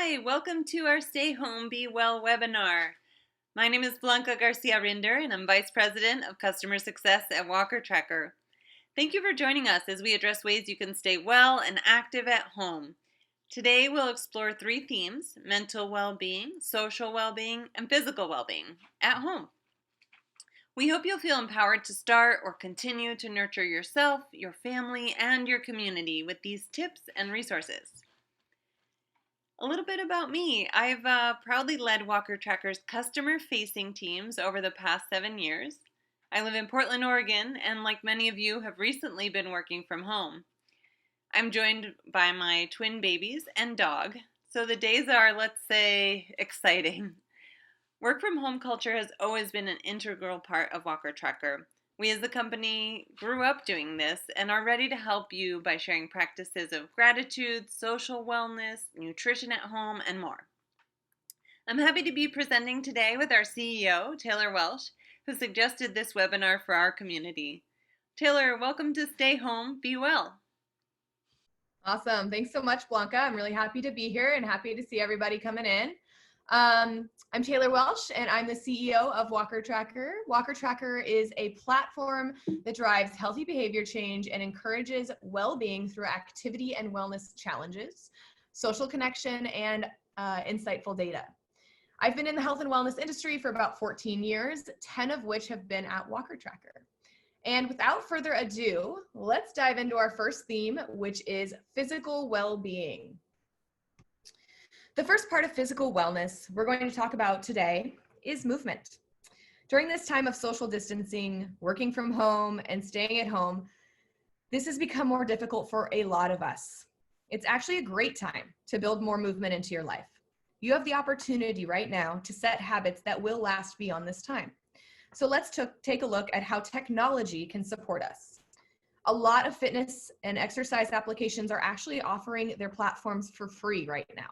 Hi, welcome to our Stay Home, Be Well webinar. My name is Blanca Garcia-Rinder, and I'm Vice President of Customer Success at Walker Tracker. Thank you for joining us as we address ways you can stay well and active at home. Today we'll explore three themes: mental well-being, social well-being, and physical well-being at home. We hope you'll feel empowered to start or continue to nurture yourself, your family, and your community with these tips and resources. A little bit about me. I've proudly led Walker Tracker's customer-facing teams over the past 7 years. I live in Portland, Oregon, and like many of you, have recently been working from home. I'm joined by my twin babies and dog, so the days are, let's say, exciting. Work from home culture has always been an integral part of Walker Tracker. We as the company grew up doing this and are ready to help you by sharing practices of gratitude, social wellness, nutrition at home, and more. I'm happy to be presenting today with our CEO, Taylor Welsh, who suggested this webinar for our community. Taylor, welcome to Stay Home, Be Well. Awesome. Thanks so much, Blanca. I'm really happy to be here and happy to see everybody coming in. I'm Taylor Welsh, and I'm the CEO of Walker Tracker. Walker Tracker is a platform that drives healthy behavior change and encourages well-being through activity and wellness challenges, social connection, and insightful data. I've been in the health and wellness industry for about 14 years, 10 of which have been at Walker Tracker. And without further ado, let's dive into our first theme, which is physical well-being. The first part of physical wellness we're going to talk about today is movement. During this time of social distancing, working from home, and staying at home, this has become more difficult for a lot of us. It's actually a great time to build more movement into your life. You have the opportunity right now to set habits that will last beyond this time. So let's take a look at how technology can support us. A lot of fitness and exercise applications are actually offering their platforms for free right now.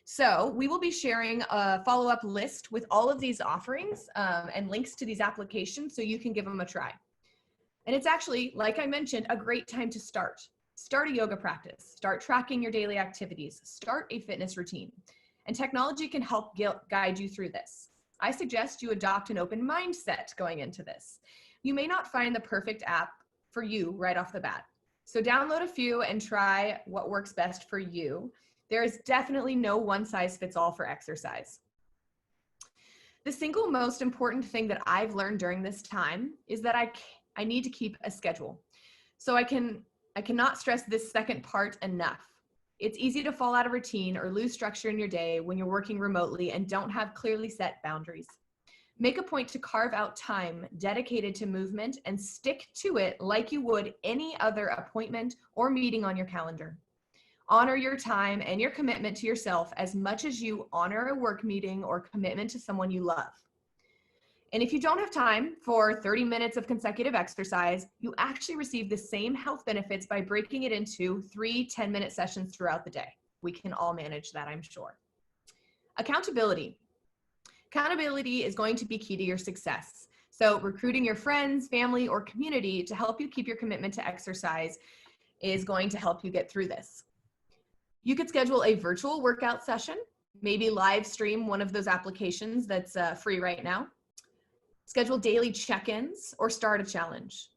So we will be sharing a follow-up list with all of these offerings and links to these applications so you can give them a try. And it's actually, like I mentioned, a great time to start. Start a yoga practice, start tracking your daily activities, start a fitness routine. And technology can help guide you through this. I suggest you adopt an open mindset going into this. You may not find the perfect app for you right off the bat. So download a few and try what works best for you. There is definitely no one size fits all for exercise. The single most important thing that I've learned during this time is that I need to keep a schedule. So I cannot stress this second part enough. It's easy to fall out of routine or lose structure in your day when you're working remotely and don't have clearly set boundaries. Make a point to carve out time dedicated to movement and stick to it like you would any other appointment or meeting on your calendar. Honor your time and your commitment to yourself as much as you honor a work meeting or commitment to someone you love. And if you don't have time for 30 minutes of consecutive exercise, you actually receive the same health benefits by breaking it into 3 10-minute sessions throughout the day. We can all manage that, I'm sure. Accountability. Accountability is going to be key to your success. So recruiting your friends, family, or community to help you keep your commitment to exercise is going to help you get through this. You could schedule a virtual workout session, maybe live stream one of those applications that's free right now. Schedule daily check-ins or start a challenge.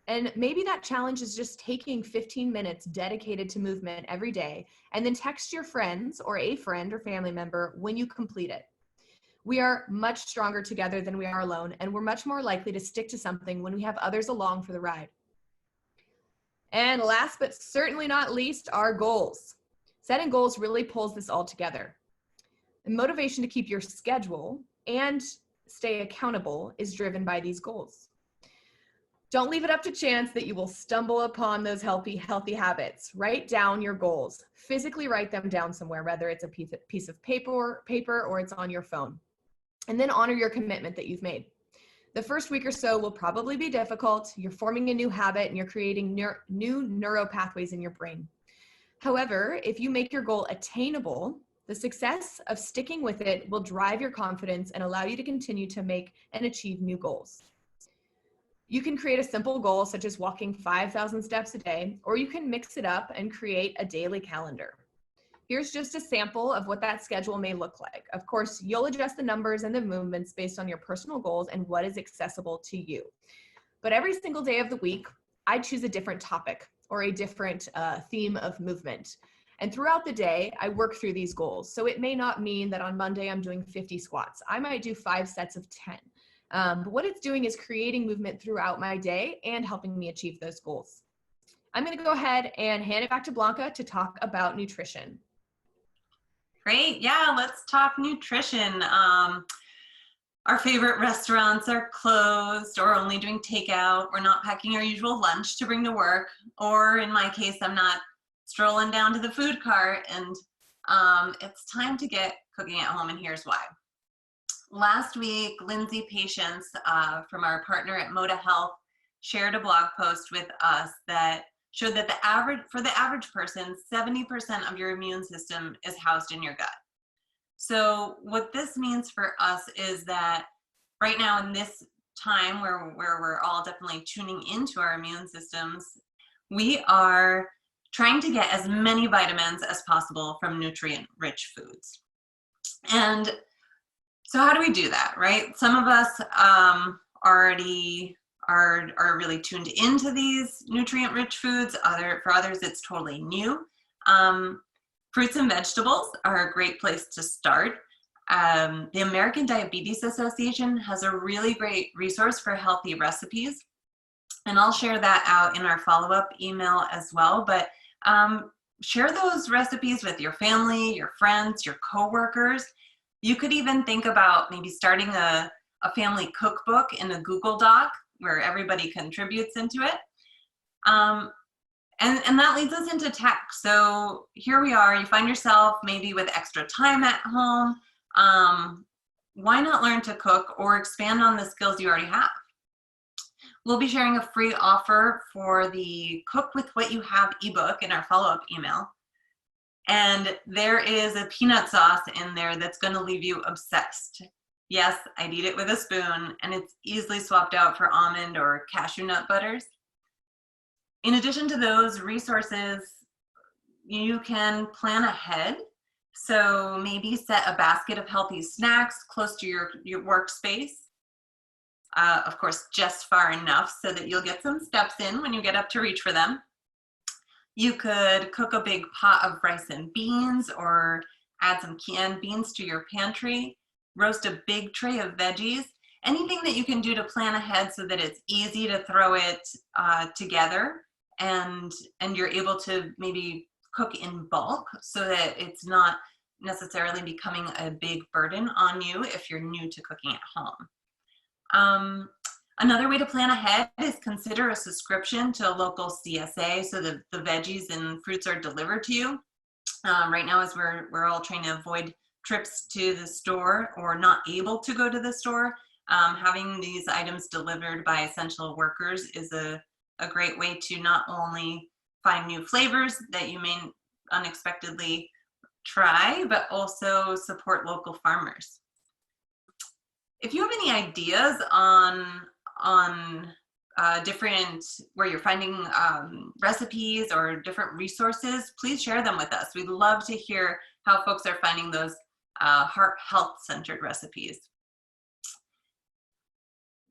And maybe that challenge is just taking 15 minutes dedicated to movement every day and then text your friends or a friend or family member when you complete it. We are much stronger together than we are alone, and we're much more likely to stick to something when we have others along for the ride. And last but certainly not least, our goals. Setting goals really pulls this all together. The motivation to keep your schedule and stay accountable is driven by these goals. Don't leave it up to chance that you will stumble upon those healthy habits. Write down your goals. Physically write them down somewhere, whether it's a piece of paper or it's on your phone. And then honor your commitment that you've made. The first week or so will probably be difficult. You're forming a new habit and you're creating new neural pathways in your brain. However, if you make your goal attainable, the success of sticking with it will drive your confidence and allow you to continue to make and achieve new goals. You can create a simple goal such as walking 5,000 steps a day, or you can mix it up and create a daily calendar. Here's just a sample of what that schedule may look like. Of course, you'll adjust the numbers and the movements based on your personal goals and what is accessible to you. But every single day of the week, I choose a different topic or a different theme of movement. And throughout the day, I work through these goals. So it may not mean that on Monday I'm doing 50 squats. I might do 5 sets of 10. But what it's doing is creating movement throughout my day and helping me achieve those goals. I'm going to go ahead and hand it back to Blanca to talk about nutrition. Great. Yeah, let's talk nutrition. Our favorite restaurants are closed or only doing takeout. We're not packing our usual lunch to bring to work. Or in my case, I'm not strolling down to the food cart, and it's time to get cooking at home, and here's why. Last week, Lindsay Patience from our partner at Moda Health shared a blog post with us that showed that for the average person, 70% of your immune system is housed in your gut. So what this means for us is that right now in this time where we're all definitely tuning into our immune systems, we are trying to get as many vitamins as possible from nutrient-rich foods. And so how do we do that, right? Some of us already are really tuned into these nutrient-rich foods. For others, it's totally new. Fruits and vegetables are a great place to start. The American Diabetes Association has a really great resource for healthy recipes, and I'll share that out in our follow-up email as well. But share those recipes with your family, your friends, your coworkers. You could even think about maybe starting a family cookbook in a Google Doc where everybody contributes into it. And that leads us into tech. So here we are, you find yourself maybe with extra time at home. Why not learn to cook or expand on the skills you already have? We'll be sharing a free offer for the Cook With What You Have ebook in our follow-up email. And there is a peanut sauce in there that's gonna leave you obsessed. Yes, I'd eat it with a spoon, and it's easily swapped out for almond or cashew nut butters. In addition to those resources, you can plan ahead. So maybe set a basket of healthy snacks close to your workspace. Of course, just far enough so that you'll get some steps in when you get up to reach for them. You could cook a big pot of rice and beans or add some canned beans to your pantry. Roast a big tray of veggies. Anything that you can do to plan ahead so that it's easy to throw it together and you're able to maybe cook in bulk so that it's not necessarily becoming a big burden on you if you're new to cooking at home. Another way to plan ahead is consider a subscription to a local CSA so that the veggies and fruits are delivered to you. Right now, as we're all trying to avoid trips to the store or not able to go to the store, having these items delivered by essential workers is a great way to not only find new flavors that you may unexpectedly try, but also support local farmers. If you have any ideas on different, where you're finding recipes or different resources, please share them with us. We'd love to hear how folks are finding those heart health-centered recipes.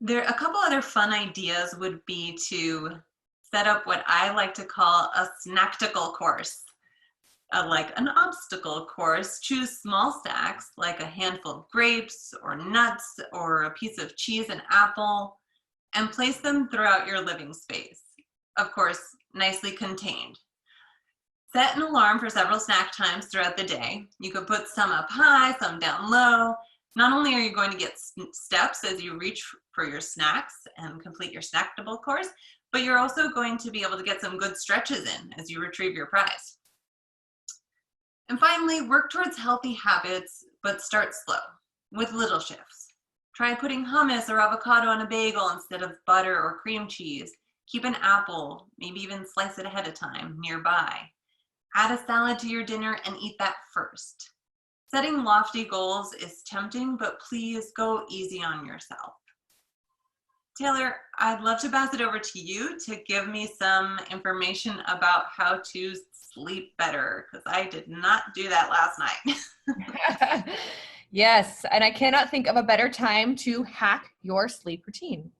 A couple other fun ideas would be to set up what I like to call a snacktical course, like an obstacle course. Choose small snacks like a handful of grapes or nuts or a piece of cheese and apple, and place them throughout your living space. Of course, nicely contained. Set an alarm for several snack times throughout the day. You could put some up high, some down low. Not only are you going to get steps as you reach for your snacks and complete your snackable course, but you're also going to be able to get some good stretches in as you retrieve your prize. And finally, work towards healthy habits, but start slow with little shifts. Try putting hummus or avocado on a bagel instead of butter or cream cheese. Keep an apple, maybe even slice it ahead of time, nearby. Add a salad to your dinner and eat that first. Setting lofty goals is tempting, but please go easy on yourself. Taylor, I'd love to pass it over to you to give me some information about how to sleep better, because I did not do that last night. Yes, and I cannot think of a better time to hack your sleep routine.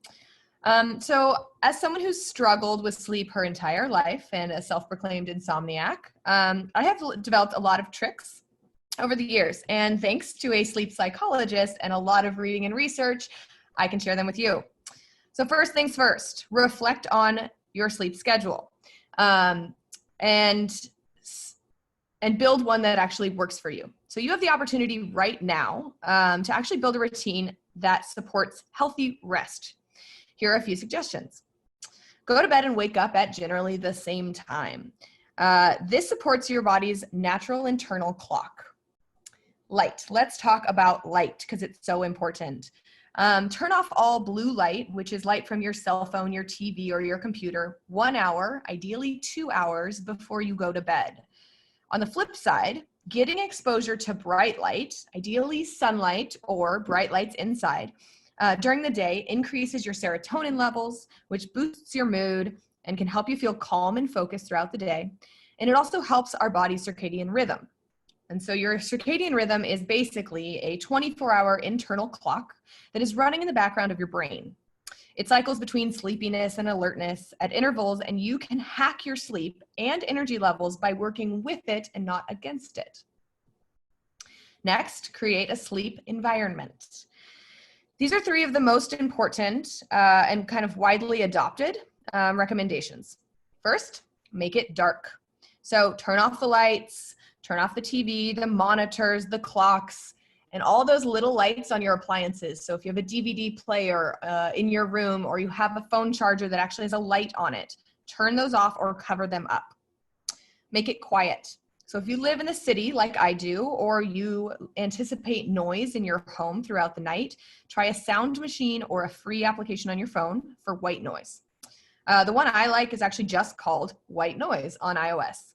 So as someone who's struggled with sleep her entire life and a self-proclaimed insomniac, I have developed a lot of tricks over the years. And thanks to a sleep psychologist and a lot of reading and research, I can share them with you. So first things first, reflect on your sleep schedule, and build one that actually works for you. So you have the opportunity right now to actually build a routine that supports healthy rest. Here are a few suggestions. Go to bed and wake up at generally the same time. This supports your body's natural internal clock. Light. Let's talk about light because it's so important. Turn off all blue light, which is light from your cell phone, your TV, or your computer, 1 hour, ideally 2 hours before you go to bed. On the flip side, getting exposure to bright light, ideally sunlight or bright lights inside, during the day increases your serotonin levels, which boosts your mood and can help you feel calm and focused throughout the day. And it also helps our body's circadian rhythm. And so your circadian rhythm is basically a 24-hour internal clock that is running in the background of your brain. It cycles between sleepiness and alertness at intervals, and you can hack your sleep and energy levels by working with it and not against it. Next, create a sleep environment. These are 3 of the most important and kind of widely adopted recommendations. First, make it dark. So turn off the lights, turn off the TV, the monitors, the clocks, and all those little lights on your appliances. So if you have a DVD player in your room, or you have a phone charger that actually has a light on it, turn those off or cover them up. Make it quiet. So if you live in the city like I do, or you anticipate noise in your home throughout the night, try a sound machine or a free application on your phone for white noise. The one I like is actually just called White Noise on iOS,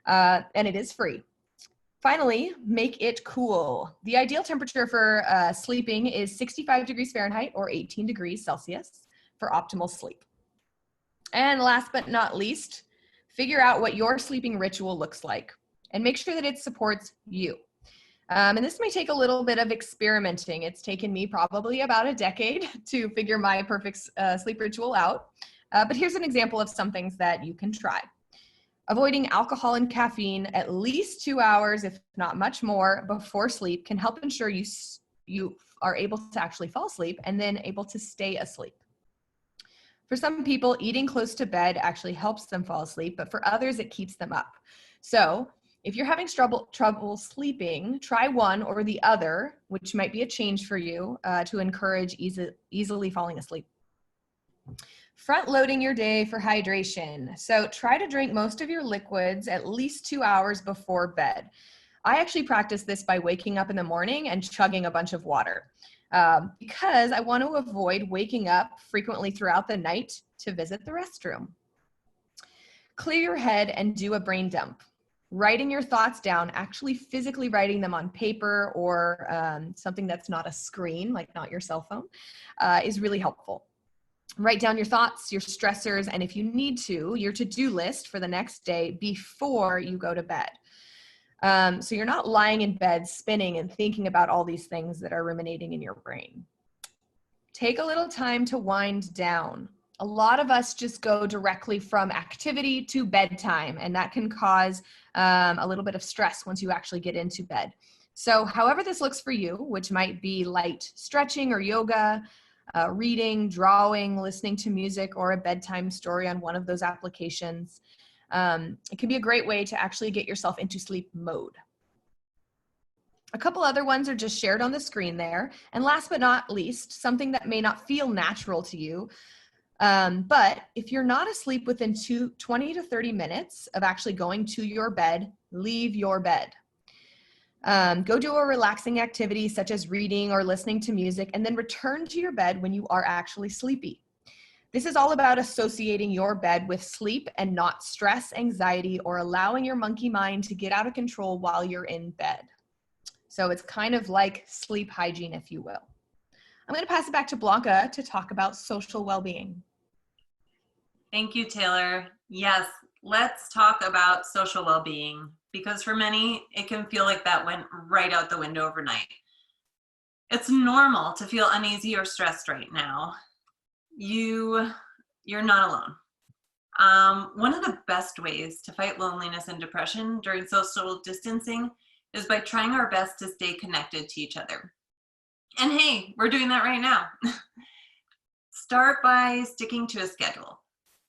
and it is free. Finally, make it cool. The ideal temperature for sleeping is 65 degrees Fahrenheit or 18 degrees Celsius for optimal sleep. And last but not least, figure out what your sleeping ritual looks like and make sure that it supports you. And this may take a little bit of experimenting. It's taken me probably about a decade to figure my perfect sleep ritual out. But here's an example of some things that you can try. Avoiding alcohol and caffeine at least 2 hours, if not much more, before sleep can help ensure you are able to actually fall asleep and then able to stay asleep. For some people, eating close to bed actually helps them fall asleep, but for others, it keeps them up. So if you're having trouble sleeping, try one or the other, which might be a change for you to encourage easily falling asleep. Front loading your day for hydration. So try to drink most of your liquids at least 2 hours before bed. I actually practice this by waking up in the morning and chugging a bunch of water because I want to avoid waking up frequently throughout the night to visit the restroom. Clear your head and do a brain dump. Writing your thoughts down, actually physically writing them on paper or something that's not a screen, like not your cell phone, is really helpful. Write down your thoughts, your stressors, and if you need to, your to-do list for the next day before you go to bed. So you're not lying in bed spinning and thinking about all these things that are ruminating in your brain. Take a little time to wind down. A lot of us just go directly from activity to bedtime, and that can cause a little bit of stress once you actually get into bed. So however this looks for you, which might be light stretching or yoga, reading, drawing, listening to music, or a bedtime story on one of those applications. It can be a great way to actually get yourself into sleep mode. A couple other ones are just shared on the screen there. And last but not least, something that may not feel natural to you, but if you're not asleep within 20 to 30 minutes of actually going to your bed, leave your bed. Go do a relaxing activity such as reading or listening to music, and then return to your bed when you are actually sleepy. This is all about associating your bed with sleep and not stress, anxiety, or allowing your monkey mind to get out of control while you're in bed. So it's kind of like sleep hygiene, if you will. I'm going to pass it back to Blanca to talk about social well-being. Thank you, Taylor. Yes, let's talk about social well-being, because for many, it can feel like that went right out the window overnight. It's normal to feel uneasy or stressed right now. You're not alone. One of the best ways to fight loneliness and depression during social distancing is by trying our best to stay connected to each other. And hey, we're doing that right now. Start by sticking to a schedule.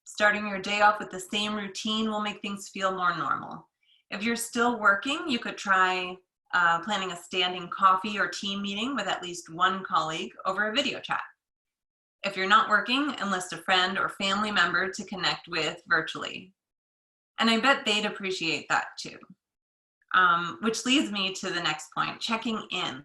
Starting your day off with the same routine will make things feel more normal. If you're still working, you could try planning a standing coffee or team meeting with at least one colleague over a video chat. If you're not working, enlist a friend or family member to connect with virtually. And I bet they'd appreciate that too. Which leads me to the next point, checking in.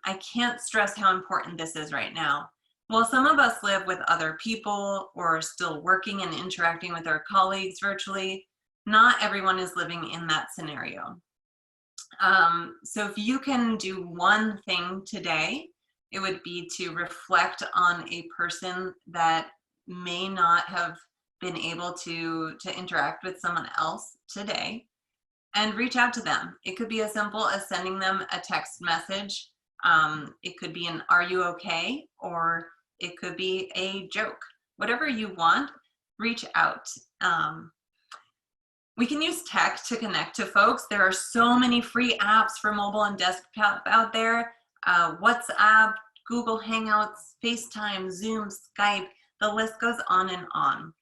I can't stress how important this is right now. While some of us live with other people or are still working and interacting with our colleagues virtually, not everyone is living in that scenario. So if you can do one thing today, it would be to reflect on a person that may not have been able to interact with someone else today, and reach out to them. It could be as simple as sending them a text message. It could be an "Are you okay?" or it could be a joke. Whatever you want, reach out. We can use tech to connect to folks. There are so many free apps for mobile and desktop out there. WhatsApp, Google Hangouts, FaceTime, Zoom, Skype, the list goes on and on.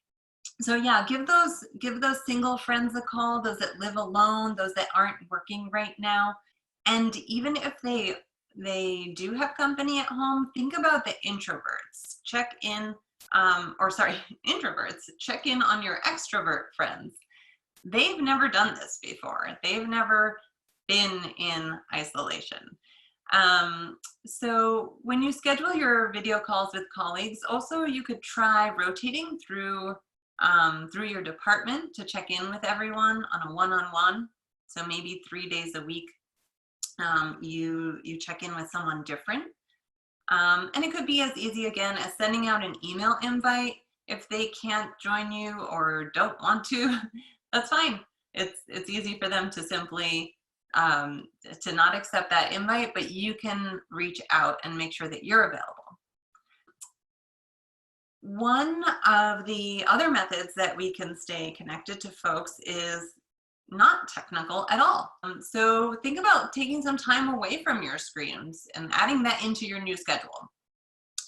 So yeah, give those single friends a call, those that live alone, those that aren't working right now. And even if they do have company at home, think about the introverts. Introverts, check in on your extrovert friends. They've never done this before. They've never been in isolation. So when you schedule your video calls with colleagues, also you could try rotating through your department to check in with everyone on a one-on-one. So maybe 3 days a week, you check in with someone different. And it could be as easy again as sending out an email invite. If they can't join you or don't want to, that's fine. It's easy for them to simply to not accept that invite, but you can reach out and make sure that you're available. One of the other methods that we can stay connected to folks is not technical at all. So think about taking some time away from your screens and adding that into your new schedule.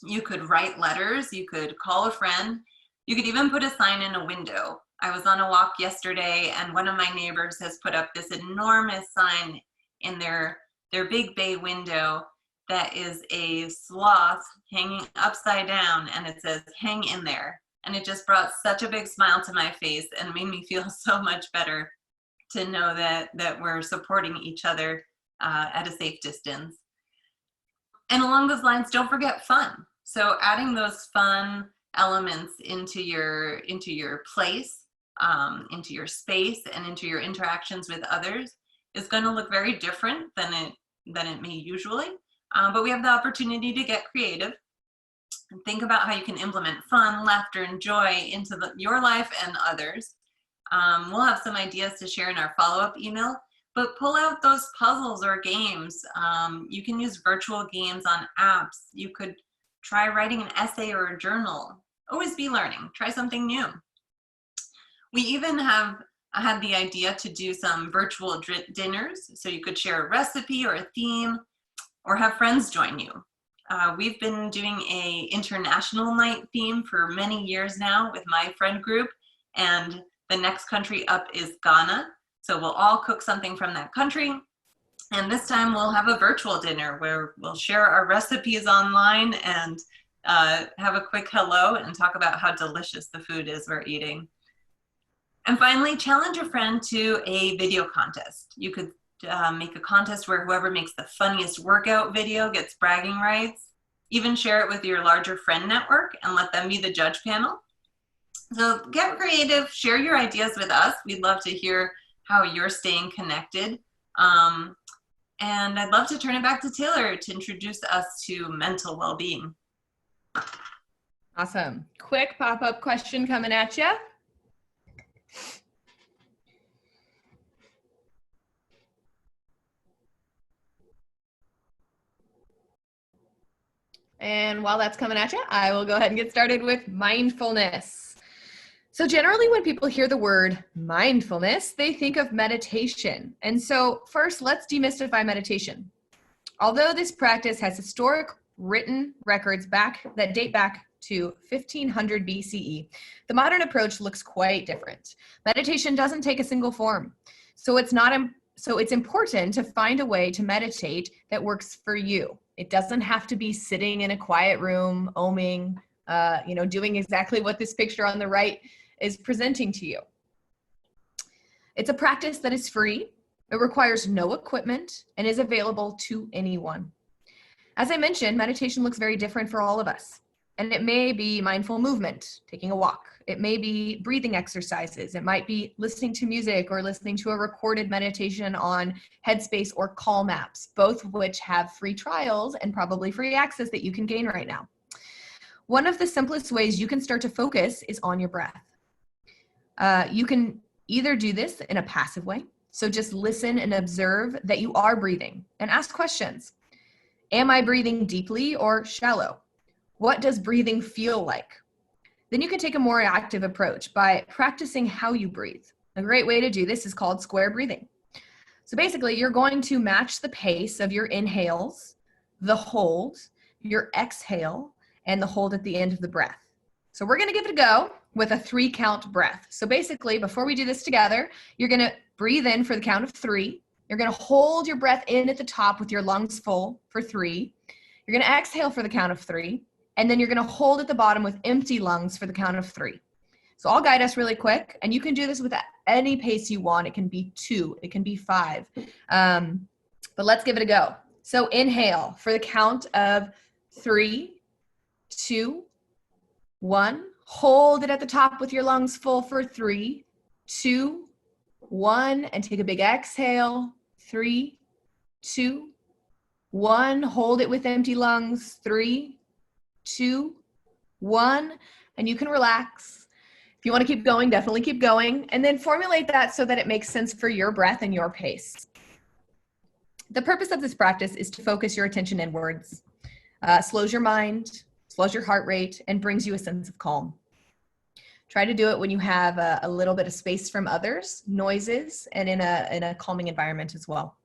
You could write letters, you could call a friend, you could even put a sign in a window. I was on a walk yesterday and one of my neighbors has put up this enormous sign in their big bay window that is a sloth hanging upside down, and it says, "Hang in there." And it just brought such a big smile to my face and made me feel so much better to know that we're supporting each other at a safe distance. And along those lines, don't forget fun. So adding those fun elements into your place, into your space, and into your interactions with others is going to look very different than it may usually. But we have the opportunity to get creative and think about how you can implement fun, laughter, and joy into your life and others. We'll have some ideas to share in our follow-up email, but pull out those puzzles or games. You can use virtual games on apps. You could try writing an essay or a journal. Always be learning. Try something new. We even have had the idea to do some virtual dinners, so you could share a recipe or a theme, or have friends join you. We've been doing a international night theme for many years now with my friend group, and the next country up is Ghana. So we'll all cook something from that country. And this time we'll have a virtual dinner where we'll share our recipes online and have a quick hello and talk about how delicious the food is we're eating. And finally, challenge a friend to a video contest. You could make a contest where whoever makes the funniest workout video gets bragging rights. Even share it with your larger friend network and let them be the judge panel. So get creative, share your ideas with us. We'd love to hear how you're staying connected. And I'd love to turn it back to Taylor to introduce us to mental well-being. Awesome. Quick pop-up question coming at you. And while that's coming at you, I will go ahead and get started with mindfulness. So generally when people hear the word mindfulness, they think of meditation. And so first, let's demystify meditation. Although this practice has historic written records that date back to 1500 BCE, the modern approach looks quite different. Meditation doesn't take a single form. So it's important to find a way to meditate that works for you. It doesn't have to be sitting in a quiet room, oming, doing exactly what this picture on the right is presenting to you. It's a practice that is free. It requires no equipment and is available to anyone. As I mentioned, meditation looks very different for all of us. And it may be mindful movement, taking a walk. It may be breathing exercises. It might be listening to music or listening to a recorded meditation on Headspace or Calm apps, both of which have free trials and probably free access that you can gain right now. One of the simplest ways you can start to focus is on your breath. You can either do this in a passive way, so just listen and observe that you are breathing and ask questions. Am I breathing deeply or shallow? What does breathing feel like? Then you can take a more active approach by practicing how you breathe. A great way to do this is called square breathing. So basically, you're going to match the pace of your inhales, the hold, your exhale, and the hold at the end of the breath. So we're going to give it a go with a 3-count breath. So basically, before we do this together, you're going to breathe in for the count of 3. You're going to hold your breath in at the top with your lungs full for 3. You're going to exhale for the count of 3. And then you're going to hold at the bottom with empty lungs for the count of 3. So I'll guide us really quick. And you can do this with any pace you want. It can be 2. It can be 5. But let's give it a go. So inhale for the count of 3, 2, 1. Hold it at the top with your lungs full for 3, 2, 1. And take a big exhale. 3, 2, 1. Hold it with empty lungs. 3, 2, 1. And you can relax. If you want to keep going, definitely keep going. And then formulate that so that it makes sense for your breath and your pace. The purpose of this practice is to focus your attention inwards. Slows your mind, slows your heart rate, and brings you a sense of calm. Try to do it when you have a little bit of space from others, noises, and in a calming environment as well.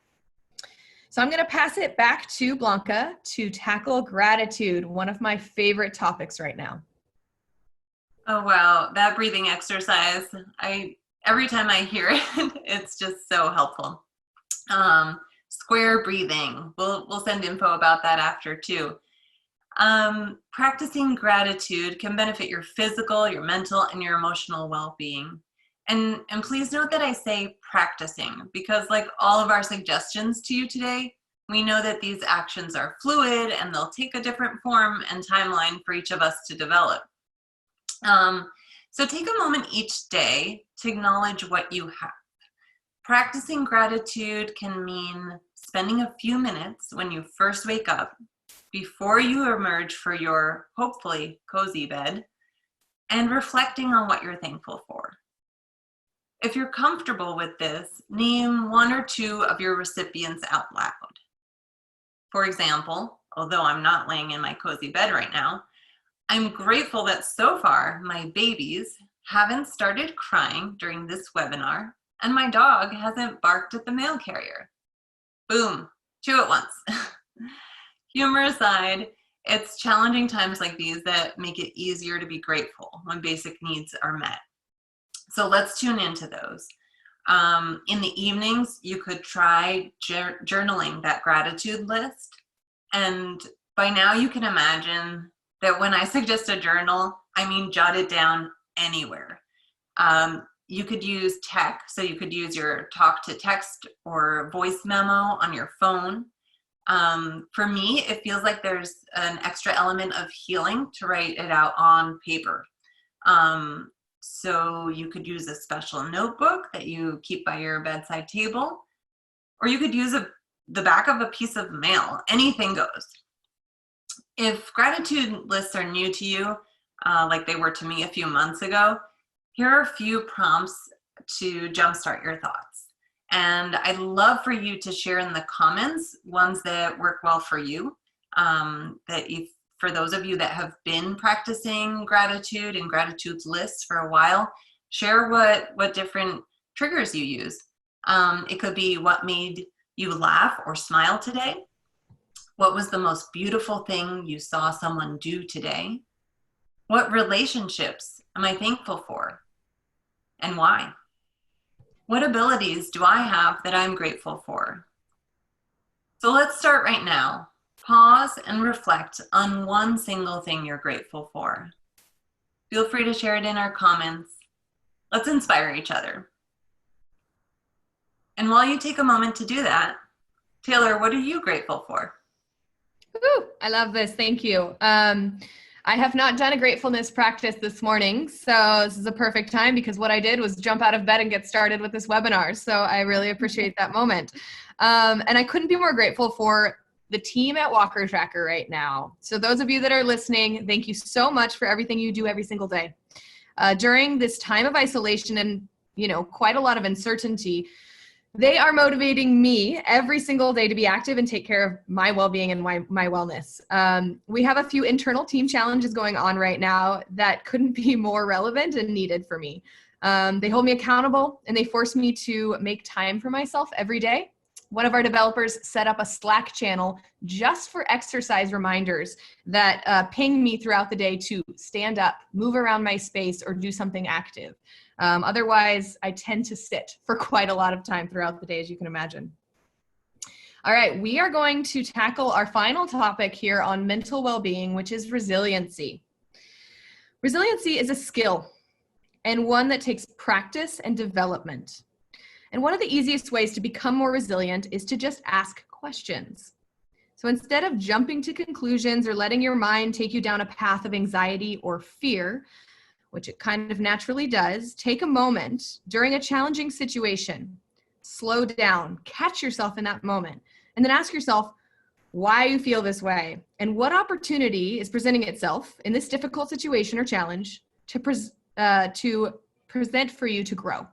So I'm going to pass it back to Blanca to tackle gratitude, one of my favorite topics right now. Oh, wow. That breathing exercise, every time I hear it, it's just so helpful. Square breathing. We'll send info about that after too. Practicing gratitude can benefit your physical, your mental, and your emotional well-being. And please note that I say practicing, because like all of our suggestions to you today, we know that these actions are fluid and they'll take a different form and timeline for each of us to develop. So take a moment each day to acknowledge what you have. Practicing gratitude can mean spending a few minutes when you first wake up, before you emerge for your hopefully cozy bed, and reflecting on what you're thankful for. If you're comfortable with this, name 1 or 2 of your recipients out loud. For example, although I'm not laying in my cozy bed right now, I'm grateful that so far my babies haven't started crying during this webinar and my dog hasn't barked at the mail carrier. Boom, 2 at once. Humor aside, it's challenging times like these that make it easier to be grateful when basic needs are met. So let's tune into those. In the evenings, you could try journaling that gratitude list. And by now you can imagine that when I suggest a journal, I mean jot it down anywhere. You could use tech, so you could use your talk to text or voice memo on your phone. For me, it feels like there's an extra element of healing to write it out on paper. So you could use a special notebook that you keep by your bedside table, or you could use the back of a piece of mail. Anything goes. If gratitude lists are new to you, like they were to me a few months ago, here are a few prompts to jumpstart your thoughts. And I'd love for you to share in the comments ones that work well for you, that you for those of you that have been practicing gratitude and gratitude lists for a while, share what different triggers you use. It could be what made you laugh or smile today. What was the most beautiful thing you saw someone do today? What relationships am I thankful for and why? What abilities do I have that I'm grateful for? So let's start right now. Pause and reflect on one single thing you're grateful for. Feel free to share it in our comments. Let's inspire each other. And while you take a moment to do that, Taylor, what are you grateful for? Ooh, I love this. Thank you. I have not done a gratefulness practice this morning, so this is a perfect time because what I did was jump out of bed and get started with this webinar. So I really appreciate that moment. And I couldn't be more grateful for the team at Walker Tracker right now. So those of you that are listening, thank you so much for everything you do every single day. During this time of isolation and, quite a lot of uncertainty, they are motivating me every single day to be active and take care of my well-being and my wellness. We have a few internal team challenges going on right now that couldn't be more relevant and needed for me. They hold me accountable and they force me to make time for myself every day. One of our developers set up a Slack channel just for exercise reminders that ping me throughout the day to stand up, move around my space, or do something active. Otherwise, I tend to sit for quite a lot of time throughout the day, as you can imagine. All right, we are going to tackle our final topic here on mental well-being, which is resiliency. Resiliency is a skill and one that takes practice and development. And one of the easiest ways to become more resilient is to just ask questions. So instead of jumping to conclusions or letting your mind take you down a path of anxiety or fear, which it kind of naturally does, take a moment during a challenging situation, slow down, catch yourself in that moment, and then ask yourself why you feel this way and what opportunity is presenting itself in this difficult situation or challenge to present for you to grow.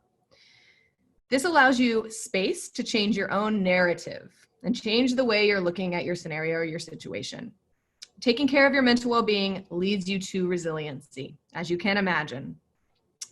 This allows you space to change your own narrative and change the way you're looking at your scenario or your situation. Taking care of your mental well-being leads you to resiliency, as you can imagine.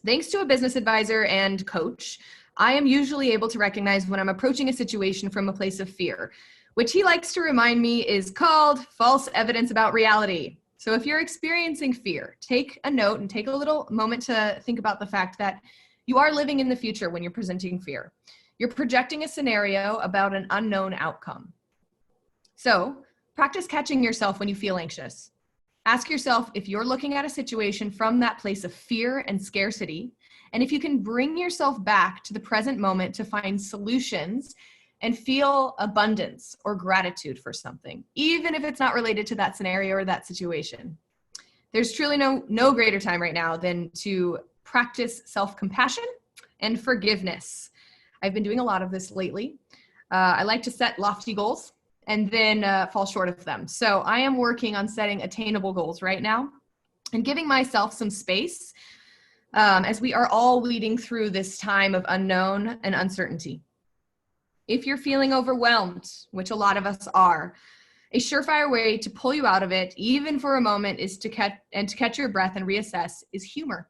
Thanks to a business advisor and coach, I am usually able to recognize when I'm approaching a situation from a place of fear, which he likes to remind me is called false evidence about reality. So if you're experiencing fear, take a note and take a little moment to think about the fact that you are living in the future when you're presenting fear. You're projecting a scenario about an unknown outcome. So practice catching yourself when you feel anxious. Ask yourself if you're looking at a situation from that place of fear and scarcity, and if you can bring yourself back to the present moment to find solutions and feel abundance or gratitude for something, even if it's not related to that scenario or that situation. There's truly no greater time right now than to practice self-compassion and forgiveness. I've been doing a lot of this lately. I like to set lofty goals and then fall short of them. So I am working on setting attainable goals right now and giving myself some space as we are all leading through this time of unknown and uncertainty. If you're feeling overwhelmed, which a lot of us are, a surefire way to pull you out of it, even for a moment, is to catch your breath and reassess is humor.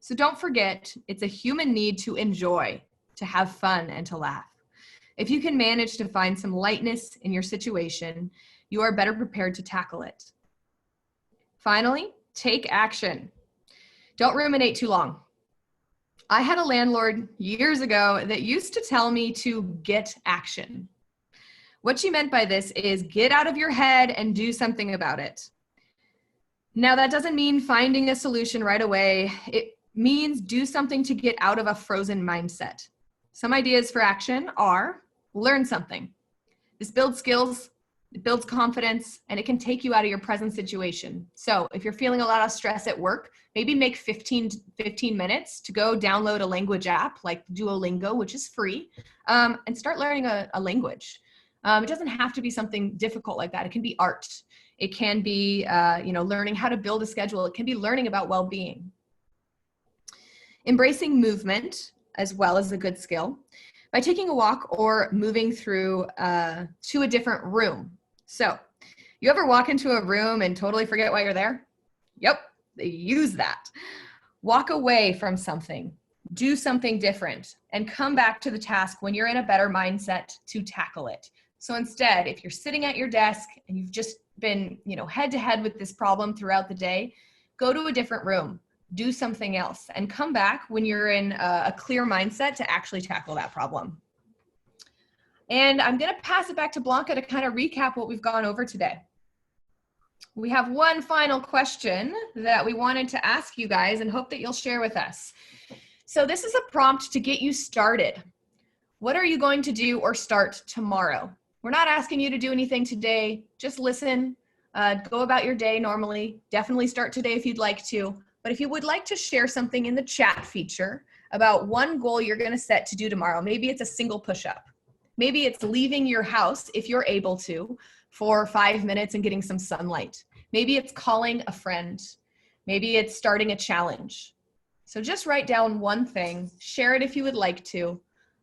So don't forget, it's a human need to enjoy, to have fun, and to laugh. If you can manage to find some lightness in your situation, you are better prepared to tackle it. Finally, take action. Don't ruminate too long. I had a landlord years ago that used to tell me to get action. What she meant by this is get out of your head and do something about it. Now, that doesn't mean finding a solution right away. It means do something to get out of a frozen mindset. Some ideas for action are learn something. This builds skills, it builds confidence, and it can take you out of your present situation. So if you're feeling a lot of stress at work, maybe make 15 minutes to go download a language app like Duolingo, which is free, and start learning a language. It doesn't have to be something difficult like that. It can be art. It can be learning how to build a schedule. It can be learning about well-being. Embracing movement as well as a good skill by taking a walk or moving through to a different room. So You ever walk into a room and totally forget why you're there? Yep, they use that. Walk away from something, do something different, and come back to the task when you're in a better mindset to tackle it. So instead, if you're sitting at your desk and you've just been, head to head with this problem throughout the day, go to a different room, do something else, and come back when you're in a clear mindset to actually tackle that problem. And I'm going to pass it back to Blanca to kind of recap what we've gone over today. We have one final question that we wanted to ask you guys and hope that you'll share with us. So this is a prompt to get you started. What are you going to do or start tomorrow? We're not asking you to do anything today. Just listen, go about your day normally. Definitely start today if you'd like to. But if you would like to share something in the chat feature about one goal you're going to set to do tomorrow, maybe it's a single push-up. Maybe it's leaving your house, if you're able to, for 5 minutes and getting some sunlight. Maybe it's calling a friend. Maybe it's starting a challenge. So just write down one thing, share it if you would like to,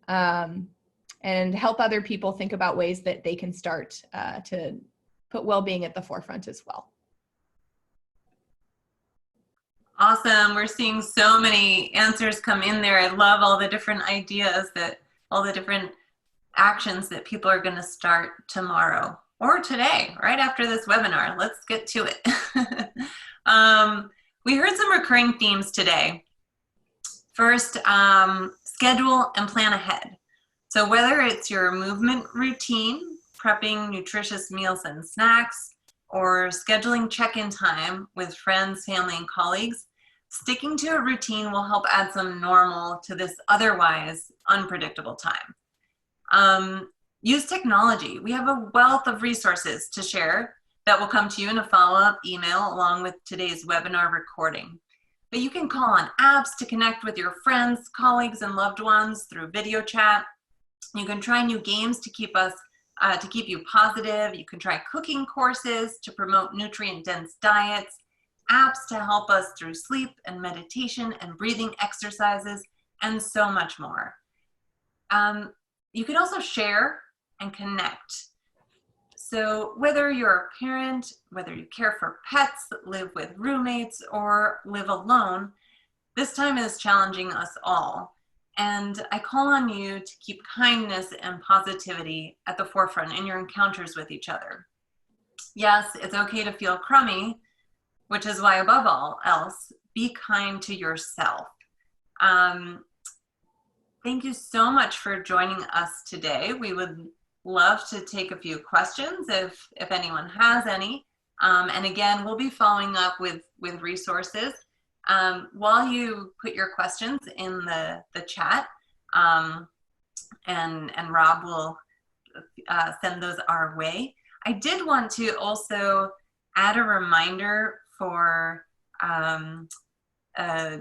and help other people think about ways that they can start to put well-being at the forefront as well. Awesome. We're seeing so many answers come in there. I love all the different ideas, all the different actions that people are going to start tomorrow or today, right after this webinar. Let's get to it. We heard some recurring themes today. First, schedule and plan ahead. So whether it's your movement routine, prepping nutritious meals and snacks, or scheduling check-in time with friends, family, and colleagues, sticking to a routine will help add some normal to this otherwise unpredictable time. Use technology. We have a wealth of resources to share that will come to you in a follow-up email along with today's webinar recording. But you can call on apps to connect with your friends, colleagues, and loved ones through video chat. You can try new games to keep you positive. You can try cooking courses to promote nutrient-dense diets, apps to help us through sleep and meditation and breathing exercises, and so much more. You can also share and connect. So whether you're a parent, whether you care for pets, live with roommates, or live alone, this time is challenging us all. And I call on you to keep kindness and positivity at the forefront in your encounters with each other. Yes, it's okay to feel crummy, which is why above all else, be kind to yourself. Thank you so much for joining us today. We would love to take a few questions if anyone has any. And again, we'll be following up with resources. While you put your questions in the chat, and Rob will send those our way. I did want to also add a reminder for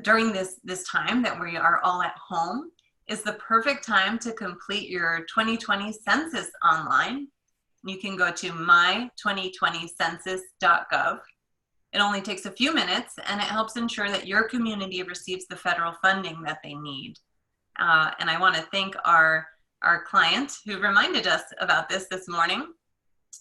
during this time that we are all at home is the perfect time to complete your 2020 census online. You can go to my2020census.gov. It only takes a few minutes and it helps ensure that your community receives the federal funding that they need. And I want to thank our client who reminded us about this morning.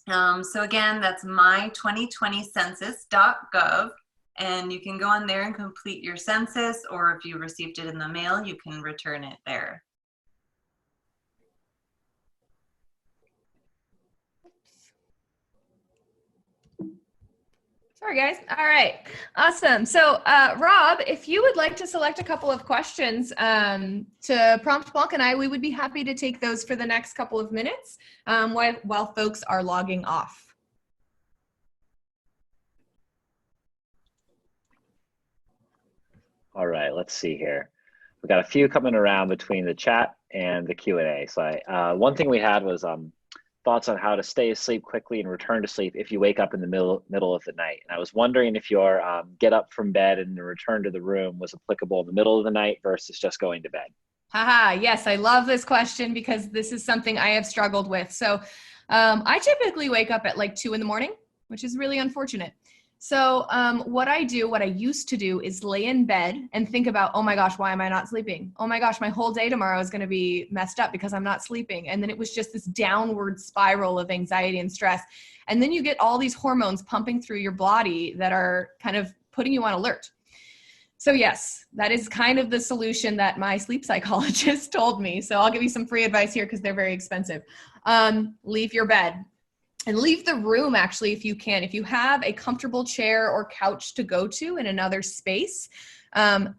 So again, that's my2020census.gov. And you can go on there and complete your census, or if you received it in the mail, you can return it there. Sorry, guys. All right. Awesome. So, Rob, if you would like to select a couple of questions to prompt Blanca and I, we would be happy to take those for the next couple of minutes while folks are logging off. All right, let's see here. We've got a few coming around between the chat and the Q&A. So one thing we had was thoughts on how to stay asleep quickly and return to sleep if you wake up in the middle of the night. And I was wondering if your get up from bed and return to the room was applicable in the middle of the night versus just going to bed. Haha, yes, I love this question because this is something I have struggled with. So I typically wake up at like 2 in the morning, which is really unfortunate. So what I used to do is lay in bed and think about, oh my gosh, why am I not sleeping? Oh my gosh, my whole day tomorrow is going to be messed up because I'm not sleeping. And then it was just this downward spiral of anxiety and stress. And then you get all these hormones pumping through your body that are kind of putting you on alert. So yes, that is kind of the solution that my sleep psychologist told me. So I'll give you some free advice here because they're very expensive. Leave your bed. And leave the room, actually, if you can. If you have a comfortable chair or couch to go to in another space,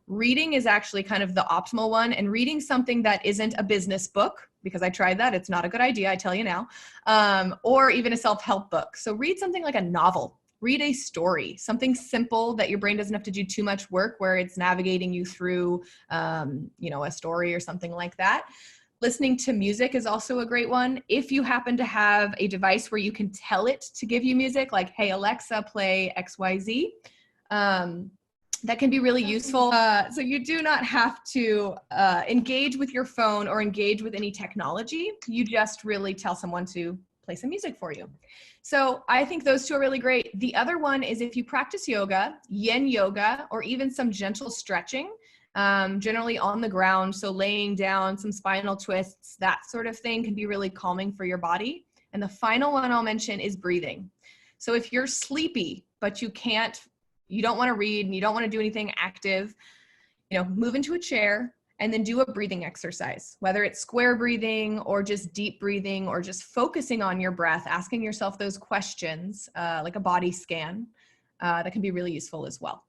reading is actually kind of the optimal one. And reading something that isn't a business book, because I tried that, it's not a good idea, I tell you now, or even a self-help book. So read something like a novel. Read a story, something simple that your brain doesn't have to do too much work, where it's navigating you through, a story or something like that. Listening to music is also a great one. If you happen to have a device where you can tell it to give you music, like, hey, Alexa, play XYZ, that can be really useful. So you do not have to engage with your phone or engage with any technology. You just really tell someone to play some music for you. So I think those two are really great. The other one is if you practice yoga, yin yoga, or even some gentle stretching, generally on the ground. So laying down, some spinal twists, that sort of thing can be really calming for your body. And the final one I'll mention is breathing. So if you're sleepy, but you don't want to read and you don't want to do anything active, move into a chair and then do a breathing exercise, whether it's square breathing or just deep breathing or just focusing on your breath, asking yourself those questions, like a body scan, that can be really useful as well.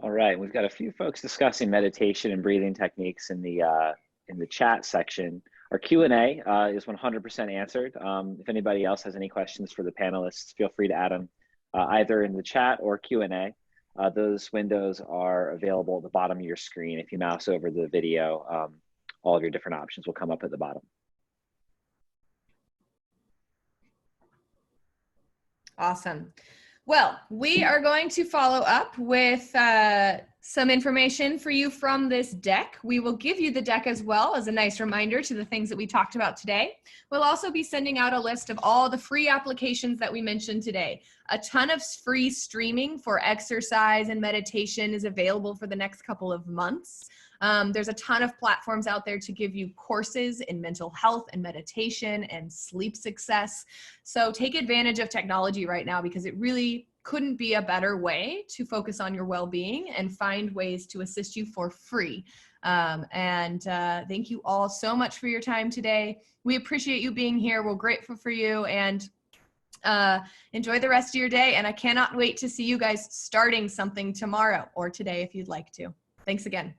All right, we've got a few folks discussing meditation and breathing techniques in the chat section. Our Q&A is 100% answered. If anybody else has any questions for the panelists, feel free to add them either in the chat or Q&A. Those windows are available at the bottom of your screen. If you mouse over the video, all of your different options will come up at the bottom. Awesome. Well, we are going to follow up with some information for you from this deck. We will give you the deck as well as a nice reminder to the things that we talked about today. We'll also be sending out a list of all the free applications that we mentioned today. A ton of free streaming for exercise and meditation is available for the next couple of months. There's a ton of platforms out there to give you courses in mental health and meditation and sleep success. So take advantage of technology right now, because it really couldn't be a better way to focus on your well-being and find ways to assist you for free. Thank you all so much for your time today. We appreciate you being here. We're grateful for you, and enjoy the rest of your day. And I cannot wait to see you guys starting something tomorrow or today if you'd like to. Thanks again.